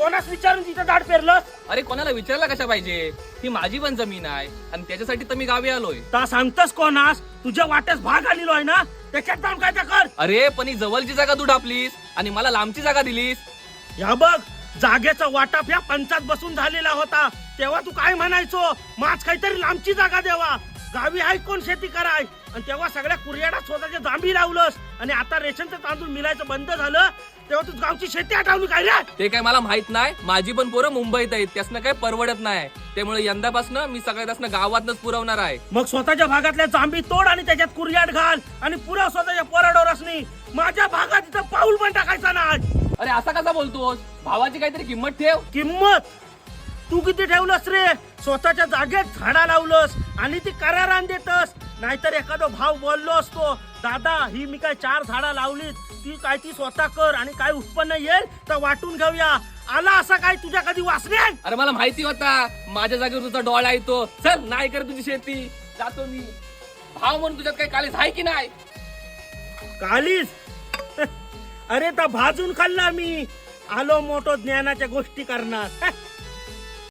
कोणास विचारून तिथं झाड पेरलं? अरे कोणाला विचारायला कशा पाहिजे, ही माझी पण जमीन आहे आणि त्याच्यासाठी तर मी गावी आलोय. ता सांगतस कोणास? तुझ्या वाट्यास भाग आलेलो आहे ना, त्याच्यात जाऊन काय तर कर. अरे पण ही जवळची जागा तू डापलीस आणि मला लांबची जागा दिलीस. या बघ, जागेचा वाटप या पंचायत बसून झालेला होता, तेव्हा तू काय म्हणायचो, माझ काहीतरी लांबची जागा द्यावा, गावी आहे कोण शेती कराय, आणि तेव्हा सगळ्या कुरियाडा स्वतःच्या जांभी लावलंस, आणि आता रेशनचं तांदूळ मिळायचं बंद झालं तेव्हा तू गावची शेती हटवली काय रे? ते काय मला माहित नाही, माझी पण पोरं मुंबईत आहेत, त्यासनं काही परवडत नाही, त्यामुळे यंदापासून मी सगळ्यात गावातच पुरवणार आहे. मग स्वतःच्या भागातल्या जांभी तोड आणि त्याच्यात कुरियाड घाल आणि पुरा स्वतःच्या पोराडोरासनी. माझ्या भागात इथं पाऊल पण टाकायचा नाही. अरे असा कसा बोलतोस, भावाची काहीतरी किंमत ठेव. किंमत तू किती ठेवलंस रे? स्वतःच्या जागेत झाडा लावलंस आणि ती करारान देतस. नाहीतर एखादा भाव बोललो असतो, दादा ही मी काय 4 झाडा लावलीत, ती काय ती स्वतः कर आणि काय उत्पन्न येईल तर वाटून घेऊया. आला असा काय तुझ्या कधी वासने? अरे मला माहिती होता माझ्या जागेवर तुझा डोळा येतो. चल नाही कर तुझी शेती, जातो मी. भाव म्हणून तुझ्यात काही कालीच आहे की नाही? कालीस? अरे तर भाजून खाल्ला मी. आलो मोठो ज्ञानाच्या गोष्टी करणार.